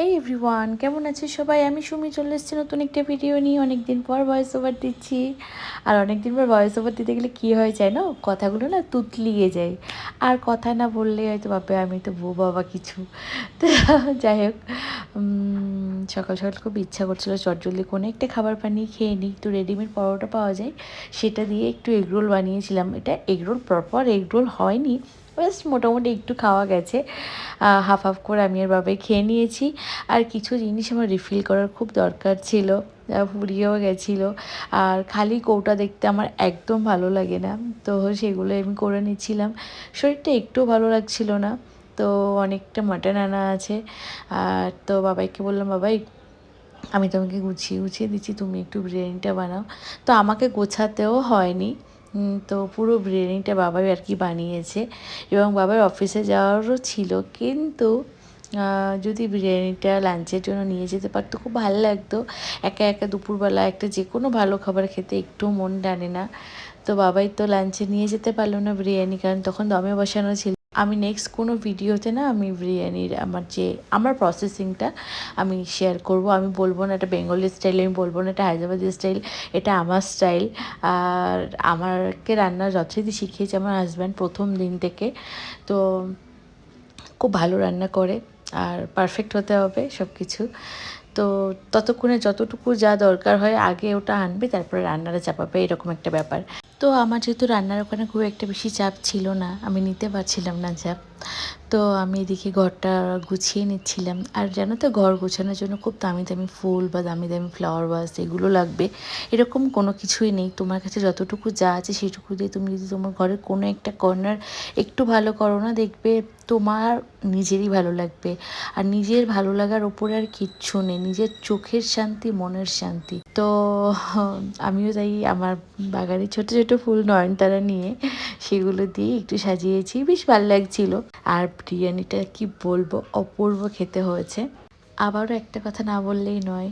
হে everyone, কেমন আছে সবাই? আমি সুমি চলে এসেছি নতুন একটা ভিডিও নিয়ে। অনেকদিন পর ভয়েস ওভার দিচ্ছি। আর অনেকদিন পর ভয়েস ওভার দিতে গেলে কী হয়ে যায় না, কথাগুলো না তুতলিয়ে যায়। আর কথা না বললে হয়তো ভাবে আমি তো বউ বাবা কিছু। তো যাই হোক, সকাল সকাল খুব ইচ্ছা করছিলো চটজলদি কোনো একটা খাবার বানিয়ে খেয়ে নিই। একটু রেডিমেড পরোটা পাওয়া যায়, সেটা দিয়ে একটু এগরোল বানিয়েছিলাম। এটা এগরোল প্রপার এগরোল হয়নি, জাস্ট মোটামুটি একটু খাওয়া গেছে। হাফ হাফ করে আমি আর বাবাই খেয়ে নিয়েছি। আর কিছু জিনিস আমার রিফিল করার খুব দরকার ছিল, ফুরিয়েও গেছিলো। আর খালি কৌটা দেখতে আমার একদম ভালো লাগে না, তো সেগুলো আমি করে নিচ্ছিলাম। শরীরটা একটুও ভালো লাগছিল না, তো অনেকটা মাটন আনা আছে। আর তো বাবাইকে বললাম, বাবাই আমি তোমাকে গুছিয়ে গুছিয়ে দিচ্ছি, তুমি একটু বিরিয়ানিটা বানাও। তো আমাকে গোছাতেও হয়নি, তো পুরো বিরিয়ানিটা বাবাই আর কি বানিয়েছে। এবং বাবার অফিসে যাওয়ারও ছিল, কিন্তু যদি বিরিয়ানিটা লাঞ্চের জন্য নিয়ে যেতে পারতো খুব ভালো লাগতো। একা একা দুপুরবেলা একটা যে কোনো ভালো খাবার খেতে একটু মন টানে না। তো বাবাই তো লাঞ্চে নিয়ে যেতে পারলো না বিরিয়ানি, কারণ তখন দমে বসানো ছিল। আমি নেক্সট কোনো ভিডিওতে না আমি বিরিয়ানির আমার প্রসেসিংটা আমি শেয়ার করব। আমি বলবো না এটা বেঙ্গলি স্টাইল, আমি বলবো না এটা হায়দ্রাবাদি স্টাইল, এটা আমার স্টাইল। আর আমাকে রান্না যথারীতি শিখিয়েছে আমার হাজব্যান্ড প্রথম দিন থেকে। তো খুব ভালো রান্না করে, আর পারফেক্ট হতে হবে সব কিছু। তো ততক্ষণে যতটুকু যা দরকার হয় আগে ওটা আনবে, তারপরে রান্নাটা চাপাবে, এরকম একটা ব্যাপার। তো আমার যেহেতু রান্নার ওখানে খুব একটা বেশি চাপ ছিল না, আমি নিতে পারছিলাম না চাপ, তো আমি এদিকে ঘরটা গুছিয়ে নিচ্ছিলাম। আর জানো তো, ঘর গোছানোর জন্য খুব দামি দামি ফুল বা দামি দামি ফ্লাওয়ার ভাস এগুলো লাগবে, এরকম কোনো কিছুই নেই। তোমার কাছে যতটুকু যা আছে সেটুকু দিয়ে তুমি যদি তোমার ঘরের কোনো একটা কর্নার একটু ভালো করো না, দেখবে তোমার নিজেরই ভালো লাগবে। আর নিজের ভালো লাগার ওপরে আর কিচ্ছু নেই, নিজের চোখের শান্তি, মনের শান্তি। তো আমিও তাই আমার বাগানে ছোট ছোট ফুল নয়নতারা নিয়ে সেগুলো দিয়ে একটু সাজিয়েছি, বেশ ভালো লাগছিল। আর বিরিয়ানিটা কি বলবো, অপূর্ব খেতে হয়েছে। আবারও একটা কথা না বললেই নয়,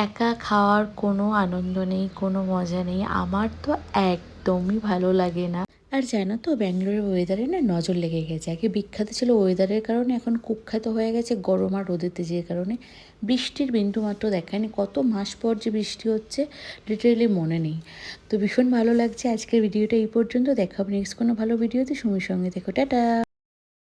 একা খাওয়ার কোনো আনন্দ নেই, কোনো মজা নেই, আমার তো একদমই ভালো লাগে না। আর জানো তো, ব্যাঙ্গালোরের ওয়েদারে না নজর লেগে গেছে। আগে বিখ্যাত ছিল ওয়েদারের কারণে, এখন কুখ্যাত হয়ে গেছে গরম আর রোদের তেজের কারণে। বৃষ্টির বিন্দুমাত্র দেখায়নি, কত মাস পর যে বৃষ্টি হচ্ছে লিটারেলি মনে নেই। তো ভীষণ ভালো লাগছে। আজকের ভিডিওটা এই পর্যন্ত, দেখা হবে নেক্সট কোনো ভালো ভিডিওতে। সুমির সঙ্গে দেখো, টাটা।